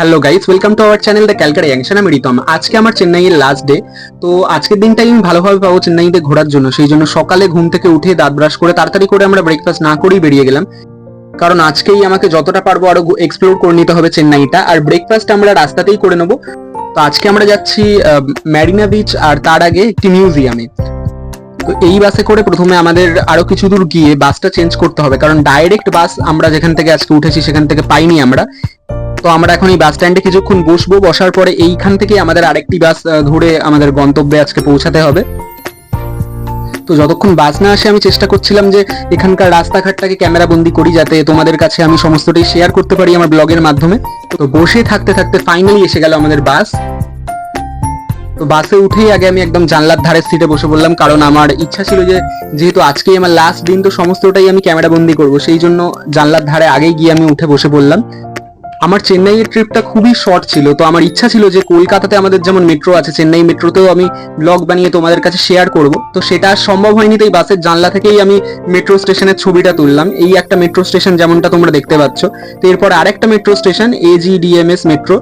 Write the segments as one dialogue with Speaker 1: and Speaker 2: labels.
Speaker 1: Hello guys, welcome to our channel the Calcutta junction. আমি রিতম। আজকে আমার চেন্নাইয়ের লাস্ট ডে। তো আজকের দিনটাই আমি ভালোভাবে পাবো চেন্নাইতে ঘোরার জন্য। সেই জন্য সকালে ঘুম থেকে উঠে দাঁত ব্রাশ করে তাড়াতাড়ি করে আমরা ব্রেকফাস্ট না করেই বেরিয়ে গেলাম, কারণ আজকেই আমাকে যতটা পারবো আরো এক্সপ্লোর করে নিতে হবে চেন্নাইটা। আর ব্রেকফাস্ট আমরা রাস্তাতেই করে নেবো। তো আজকে আমরা যাচ্ছি ম্যারিনা বিচ, আর তার আগে একটি মিউজিয়ামে। তো এই বাসে করে প্রথমে আমাদের আরো কিছু দূর গিয়ে বাসটা চেঞ্জ করতে হবে, কারণ ডাইরেক্ট বাস আমরা যেখান থেকে আজকে উঠেছি সেখান থেকে পাইনি আমরা। তো আমরা এখন এই বাস স্ট্যান্ডে কিছুক্ষণ বসবো, বসার পরে এইখান থেকে আমাদের আরেকটি বাস ধরে আমাদের গন্তব্যে আজকে পৌঁছাতে হবে। তো যতক্ষণ বাস না আসে আমি চেষ্টা করছিলাম যে এখানকার রাস্তাঘাটটাকে ক্যামেরা বন্দি করি, যাতে তোমাদের কাছে আমি সমস্তটাই শেয়ার করতে পারি আমার ব্লগের মাধ্যমে। তো বসে থাকতে থাকতে ফাইনালি এসে গেল আমাদের বাস। তো বাসে উঠেই আগে আমি একদম জানলার ধারের সিটে বসে পড়লাম, কারণ আমার ইচ্ছা ছিল যে যেহেতু আজকেই আমার লাস্ট দিন, তো সমস্তটাই আমি ক্যামেরা বন্দি করবো। সেই জন্য জানলার ধারে আগেই গিয়ে আমি উঠে বসে পড়লাম। আমার চেন্নাইয়ের ট্রিপটা খুবই শর্ট ছিল, তো আমার ইচ্ছা ছিল যে কলকাতাতে আমাদের যেমন মেট্রো আছে, চেন্নাই মেট্রোতেও আমি ব্লগ বানিয়ে তোমাদের কাছে শেয়ার করব। তো সেটা আর সম্ভব হয়নি, তাই বাসের জানলা থেকেই আমি মেট্রো স্টেশনের ছবিটা তুললাম। এই একটা মেট্রো স্টেশন যেমনটা তোমরা দেখতে পাচ্ছ। তো এরপর আরেকটা মেট্রো স্টেশন AGDMS মেট্রো।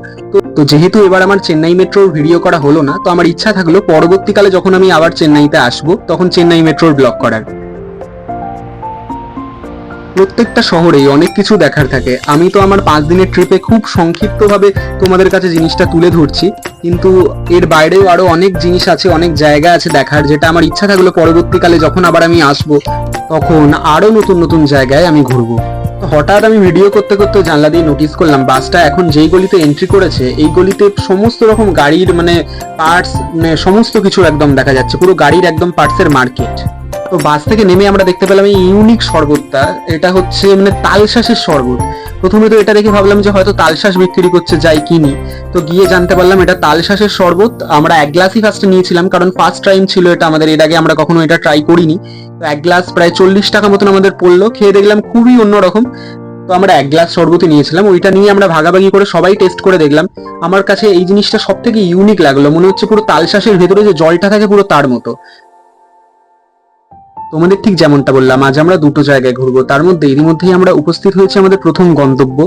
Speaker 1: তো যেহেতু এবার আমার চেন্নাই মেট্রোর ভিডিও করা হলো না, তো আমার ইচ্ছা থাকলো পরবর্তীকালে যখন আমি আবার চেন্নাইতে আসবো তখন চেন্নাই মেট্রোর ব্লগ করার। প্রত্যেকটা শহরেই অনেক কিছু দেখার থাকে। আমি তো আমার 5 দিনের ট্রিপে খুব সংক্ষিপ্তভাবে তোমাদের কাছে জিনিসটা তুলে ধরছি, কিন্তু এর বাইরেও আরো অনেক জিনিস আছে, অনেক জায়গা আছে দেখার, যেটা আমার ইচ্ছা থাকলো পরবর্তীকালে যখন আবার আমি আসবো তখন আরো নতুন নতুন জায়গায় আমি ঘুরবো। তো হঠাৎ আমি ভিডিও করতে করতে জানলা দিয়ে নোটিস করলাম বাসটা এখন যেই গলিতে এন্ট্রি করেছে, এই গলিতে সমস্ত রকম গাড়ির মানে পার্টস, মানে সমস্ত কিছু একদম দেখা যাচ্ছে, পুরো গাড়ির একদম পার্টসের মার্কেট। তো বাস থেকে নেমে আমরা দেখতে পেলাম এই ইউনিক শরবতটা। এটা হচ্ছে মানে তালশাঁসের শরবত। প্রথমে তো এটা দেখে ভাবলাম যে হয়তো তালশাঁস বিক্রি করছে, যাই কিনি। তো গিয়ে জানতে পারলাম এটা তালশাঁসের শরবত। আমরা এক গ্লাসই ফার্স্টে নিয়েছিলাম, কারণ ফার্স্ট টাইম ছিল এটা আমাদের, এর আগে আমরা কখনো এটা ট্রাই করিনি। তো এক গ্লাস প্রায় 40 টাকা মতন আমাদের পড়লো। খেয়ে দেখলাম খুবই অন্যরকম। তো আমরা এক গ্লাস শরবতই নিয়েছিলাম, ওইটা নিয়ে আমরা ভাগাভাগি করে সবাই টেস্ট করে দেখলাম। আমার কাছে এই জিনিসটা সব থেকে ইউনিক লাগলো, মনে হচ্ছে পুরো তালশাঁসের ভেতরে যে জলটা থাকে পুরো তার মতো। তোমাদের ঠিক যেমনটা বললাম, আজ আমরা দুটো জায়গায় ঘুরবো, তার মধ্যে এরই মধ্যেই আমরা উপস্থিত হয়েছি আমাদের প্রথম গন্তব্য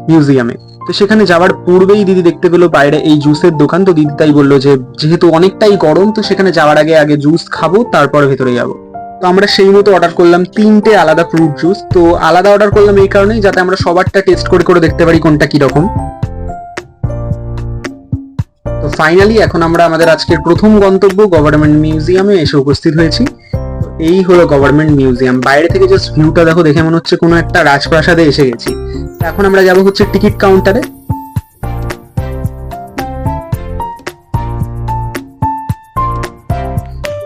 Speaker 1: মিউজিয়ামে। তো সেখানে যাওয়ার পূর্বেই দিদি দেখতে পেলো বাইরে এই জুসের দোকান। তো দিদি তাই বললো যে যেহেতু অনেকটাই গরম, তো সেখানে যাওয়ার আগে আগে জুস খাবো, তারপর ভেতরে যাবো। তো আমরা সেই মতো অর্ডার করলাম 3টে আলাদা ফ্রুট জুস। তো আলাদা অর্ডার করলাম এই কারণেই যাতে আমরা সবারটা টেস্ট করে করে দেখতে পারি কোনটা কিরকম। তো ফাইনালি এখন আমরা আমাদের আজকের প্রথম গন্তব্য গভর্নমেন্ট মিউজিয়ামে এসে উপস্থিত হয়েছি। এই হলো গভর্নমেন্ট মিউজিয়াম। বাইরে থেকে জাস্ট ভিউটা দেখো, দেখে মনে হচ্ছে কোনো একটা রাজপ্রাসাদে এসে গেছি। এখন আমরা যাব হচ্ছে টিকিট কাউন্টারে।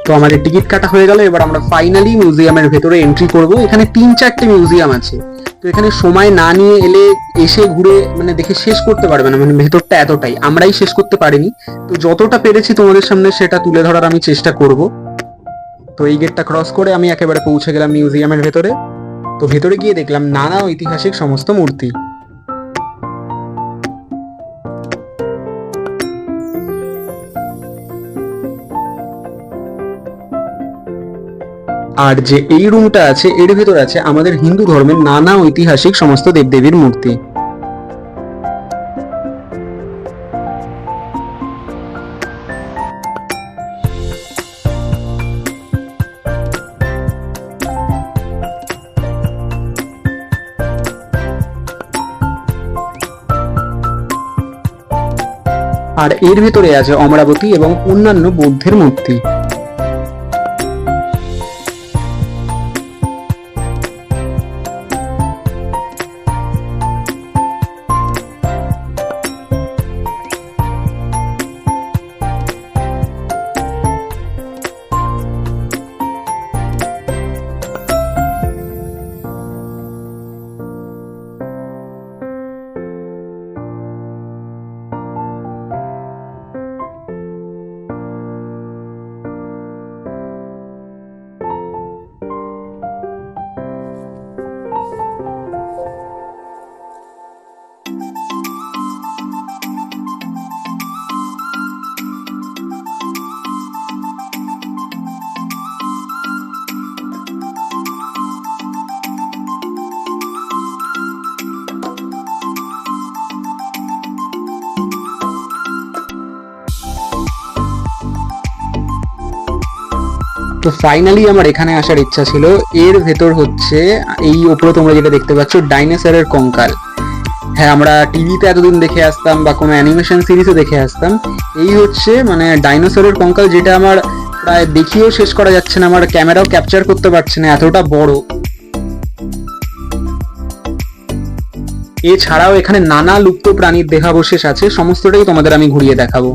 Speaker 1: তো আমাদের টিকিট কাটা হয়ে গেল, এবার আমরা ফাইনালি মিউজিয়ামের ভেতরে এন্ট্রি করব। এখানে 3-4টে মিউজিয়াম আছে। তো এখানে সময় না নিয়ে এলে এসে ঘুরে মানে দেখে শেষ করতে পারবে না, মানে ভেতরটা এতটাই, আমরাই শেষ করতে পারিনি। তো যতটা পেরেছি তোমাদের সামনে সেটা তুলে ধরার আমি চেষ্টা করব। তো এই গেটটা ক্রস করে আমি একেবারে পৌঁছে গেলাম মিউজিয়ামের ভেতরে। তো ভেতরে গিয়ে দেখলাম নানা ঐতিহাসিক সমস্ত মূর্তি। আর যে এই রুমটা আছে এর ভেতর আছে আমাদের হিন্দু ধর্মের নানা ঐতিহাসিক সমস্ত দেবদেবীর মূর্তি। আর এর ভেতরে আছে অমরাবতী এবং অন্যান্য বৌদ্ধের মূর্তি। তো ফাইনালি আমার এখানে আসার ইচ্ছা ছিল। এর ভেতর হচ্ছে এই ওপরে তোমরা যেটা দেখতে পাচ্ছ ডাইনোসরের কঙ্কাল। হ্যাঁ, আমরা টিভিতে এতদিন দেখে আসতাম বা কোনো অ্যানিমেশন সিরিজে দেখে আসতাম, এই হচ্ছে মানে ডাইনোসরের কঙ্কাল, যেটা আমার প্রায় দেখিয়েও শেষ করা যাচ্ছে না, আমার ক্যামেরাও ক্যাপচার করতে পারছে না, এতটা বড়। এছাড়াও এখানে নানা লুপ্ত প্রাণীর দেহাবশেষ আছে, সমস্তটাই তোমাদের আমি ঘুরিয়ে দেখাবো।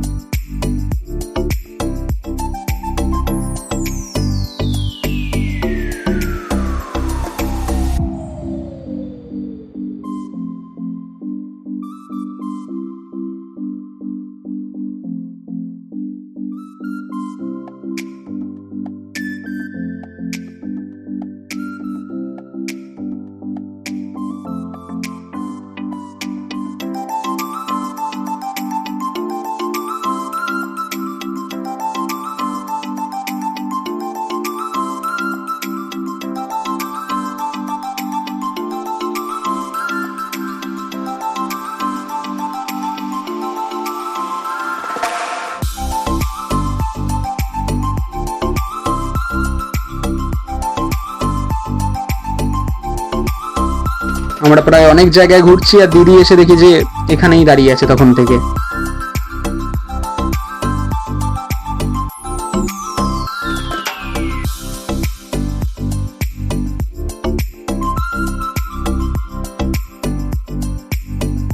Speaker 1: আমরা প্রায় অনেক জায়গায় ঘুরছি আর দিদি এসে দেখি যে এখানেই দাঁড়িয়ে আছে তখন থেকে।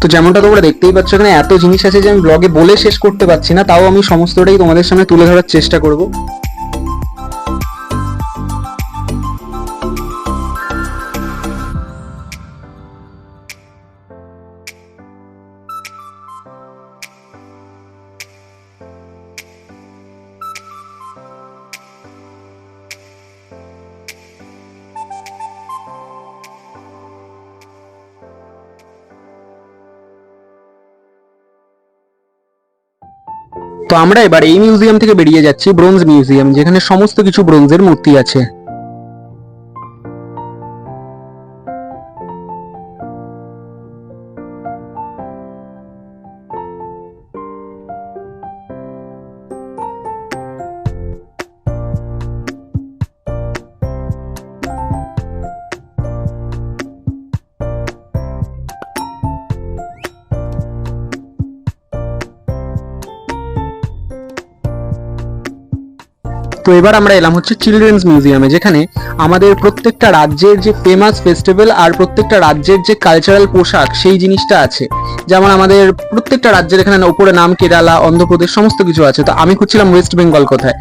Speaker 1: তো যেমনটা তোমরা দেখতেই পাচ্ছ, এখানে এত জিনিস আছে যে আমি ব্লগে বলে শেষ করতে পারছি না, তাও আমি সমস্তটাই তোমাদের সামনে তুলে ধরার চেষ্টা করব। তো আমরা এবার এই মিউজিয়াম থেকে বেরিয়ে যাচ্ছি ব্রোঞ্জ মিউজিয়াম, যেখানে সমস্ত কিছু ব্রোঞ্জের মূর্তি আছে। তো এবার আমরা এলাম হচ্ছে চিলড্রেন্স মিউজিয়ামে, যেখানে আমাদের প্রত্যেকটা রাজ্যের যে ফেমাস ফেস্টিভ্যাল আর প্রত্যেকটা রাজ্যের যে কালচারাল পোশাক সেই জিনিসটা আছে। যেমন আমাদের প্রত্যেকটা রাজ্যের এখানে উপরে নাম কেরালা, অন্ধ্রপ্রদেশ সমস্ত কিছু আছে। তো আমি খুঁজছিলাম ওয়েস্ট বেঙ্গল কোথায়,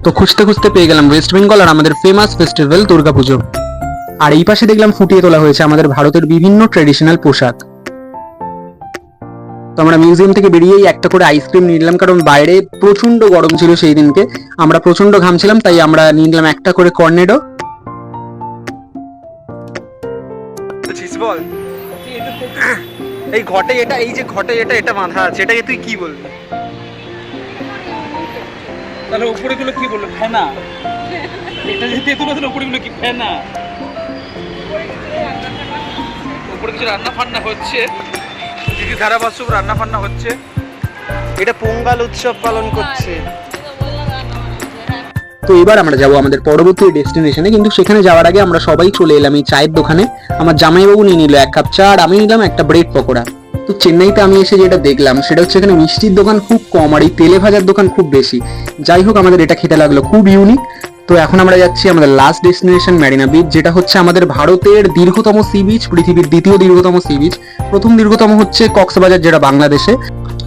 Speaker 1: তো খুঁজতে খুঁজতে পেয়ে গেলাম ওয়েস্ট বেঙ্গল আর আমাদের ফেমাস ফেস্টিভ্যাল দুর্গাপুজো। আর এই পাশে দেখলাম ফুটিয়ে তোলা হয়েছে আমাদের ভারতের বিভিন্ন ট্রেডিশনাল পোশাক। তো আমরা মিউজিয়াম থেকে বেরিয়েই একটা করে আইসক্রিম নিয়ে নিলাম, কারণ বাইরে প্রচন্ড গরম ছিল সেই দিনকে, আমরা প্রচন্ড ঘামছিলাম, তাই আমরা নিয়ে নিলাম একটা করে কর্নেডো। বল এই ঘটে এটা, এই যে ঘটে এটা বাঁধা আছে, এটাকে তুই কি বলবি?
Speaker 2: তাহলে উপরে গুলো কি বললো? ফেনা। এটা যদি তেতুল আছে, উপরে গুলো কি ফেনা? উপরে কিছু রান্না ফান্না হচ্ছে, দিদি ধারাবাসক রান্না ফান্না হচ্ছে।
Speaker 1: এটা পোঙ্গাল উৎসব পালন করছে। তো এবার আমরা যাবো আমাদের পরবর্তী ডেস্টিনেশনে, কিন্তু সেখানে যাওয়ার আগে আমরা সবাই চলে এলাম এই চায়ের দোকানে। আমার জামাইবাবু নিয়ে নিল 1 কাপ চা আর আমি নিলাম একটা ব্রেড পকোড়া। তো চেন্নাইতে আমি এসে যেটা দেখলাম সেটা হচ্ছে এখানে মিষ্টির দোকান খুব কম আর এই তেলে ভাজার দোকান খুব বেশি। যাই হোক, আমাদের এটা খেতে লাগলো খুব ইউনিক। তো এখন আমরা যাচ্ছি আমাদের লাস্ট ডেস্টিনেশন মেরিনা বিচ, যেটা হচ্ছে আমাদের ভারতের দীর্ঘতম সি বিচ, পৃথিবীর দ্বিতীয় দীর্ঘতম সি বিচ। প্রথম দীর্ঘতম হচ্ছে কক্সবাজার, যেটা বাংলাদেশে।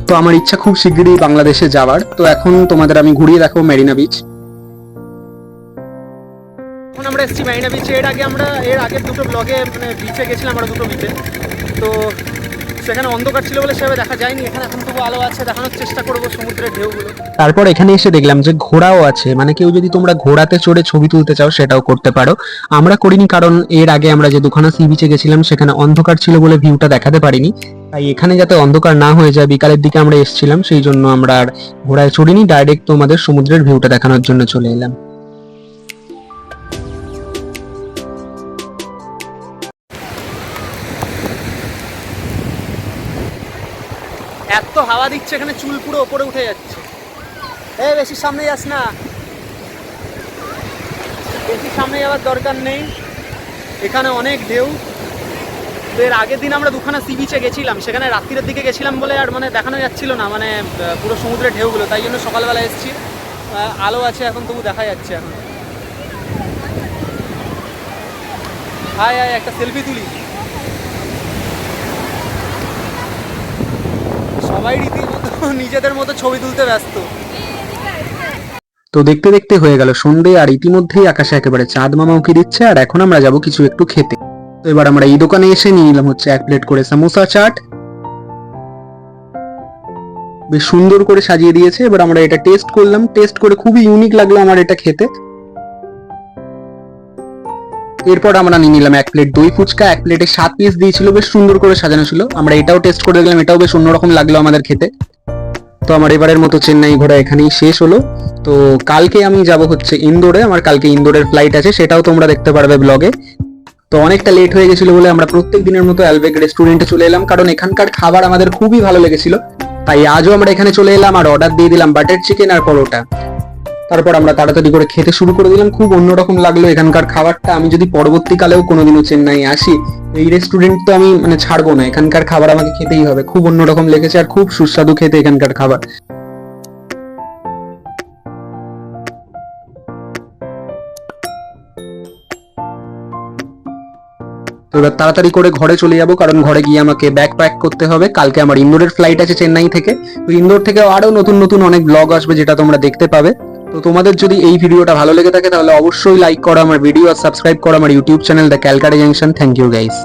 Speaker 1: তো আমার ইচ্ছা খুব শিগগিরই বাংলাদেশে যাওয়ার। তো এখন তোমাদের আমি ঘুরিয়ে দেখাবো মেরিনা বিচ। এখন আমরা এসেছি মেরিনা বিচে। এর আগের দুটো ব্লগে মানে বিচে গেছিলাম আমরা, দুটো বিচে। তো সেখানে অন্ধকার ছিল বলে সেভাবে দেখা যায়নি। এখানে এখন তবু আলো আছে, দেখানোর চেষ্টা করবো সমুদ্রের ঢেউগুলো। তারপর এখানে এসে দেখলাম যে ঘোড়াও আছে, মানে কেউ যদি তোমরা ঘোড়াতে চড়ে ছবি তুলতে চাও সেটাও করতে পারো। আমরা করিনি, কারণ এর আগে আমরা যে দুখানা সি বিচে গেছিলাম সেখানে অন্ধকার ছিল বলে ভিউটা দেখাতে পারিনি। তাই এখানে যাতে অন্ধকার না হয়ে যায়, বিকালের দিকে আমরা এসেছিলাম, সেই জন্য আমরা আর ঘোড়ায় চড়িনি, ডাইরেক্ট তোমাদের সমুদ্রের ভিউটা দেখানোর জন্য চলে এলাম। এত হাওয়া দিচ্ছে এখানে, চুল পুরো ওপরে উঠে যাচ্ছে। বেশি সামনে যাস না। বেশি সামনে যাওয়ার দরকার নেই, এখানে অনেক ঢেউ। তো এর আগের দিন আমরা দুখানা সি বিচে গেছিলাম, সেখানে রাত্রির দিকে গেছিলাম বলে আর মানে দেখানো যাচ্ছিল না মানে পুরো সমুদ্রের ঢেউগুলো, তাই জন্য সকালবেলা এসেছি। আলো আছে এখন, তবু দেখা যাচ্ছে এখন। হাই হাই, একটা সেলফি তুলি। সবাই রীতিমতো নিজেদের মতো ছবি তুলতে ব্যস্ত। তো দেখতে দেখতে হয়ে গেল সন্ধে, আর ইতিমধ্যেই আকাশে একেবারে চাঁদ মামা উঁকি দিচ্ছে। আর এখন আমরা যাব কিছু একটু খেতে। তো এবার আমরা এই দোকানে এসে নিয়ে নিলাম হচ্ছে 1 প্লেট করে সামোসা চাট, বেশ সুন্দর করে সাজিয়ে দিয়েছে। এবার আমরা এটা টেস্ট করলাম, টেস্ট করে খুবই ইউনিক লাগলো আমার এটা খেতে। এরপর আমরা নিয়ে নিলাম 1 প্লেট দই ফুচকা, 1 প্লেটে 7 পিস দিয়েছিল, বেশ সুন্দর করে সাজানো ছিল। আমরা এটাও টেস্ট করে দেখলাম, এটাও বেশ অন্যরকম লাগলো আমাদের খেতে। তো আমার এবারের মতো চেন্নাই ঘোরা এখানেই শেষ হলো। তো কালকে আমি যাব হচ্ছে ইন্দোরে, আমার কালকে ইন্দোরের ফ্লাইট আছে, সেটাও তোমরা দেখতে পারবে ব্লগে। তো অনেকটা লেট হয়ে গেছিল বলে আমরা প্রত্যেক দিনের মতো অ্যালবেক রেস্টুরেন্টে চলে এলাম, কারণ এখানকার খাবার আমাদের খুবই ভালো লেগেছিল। তাই আজও আমরা এখানে চলে এলাম আর অর্ডার দিয়ে দিলাম বাটার চিকেন আর পরোটা। তারপর আমরা তাড়াতাড়ি করে খেতে শুরু করে দিলাম। খুব অন্যরকম লাগলো এখানকার খাবারটা। আমি যদি পরবর্তীকালেও কোনোদিনও চেন্নাই আসি, এই রেস্টুরেন্ট তো আমি মানে ছাড়বো না, এখানকার খাবার আমাকে খেতেই হবে। খুব অন্যরকম লেগেছে আর খুব সুস্বাদু খেতে এখানকার খাবার। তো এবার তাড়াতাড়ি করে ঘরে চলে যাব, কারণ ঘরে গিয়ে আমাকে ব্যাগ প্যাক করতে হবে। কালকে আমার ইন্দোরের ফ্লাইট আছে চেন্নাই থেকে। তো ইন্দোর থেকে আরো নতুন নতুন অনেক ব্লগ আসবে, যেটা তোমরা দেখতে পাবে। তো তোমাদের যদি এই ভিডিওটা ভালো লেগে থাকে তাহলে অবশ্যই লাইক করো আমার ভিডিও আর সাবস্ক্রাইব করো আমার YouTube channel the Calcutta junction. Thank you guys.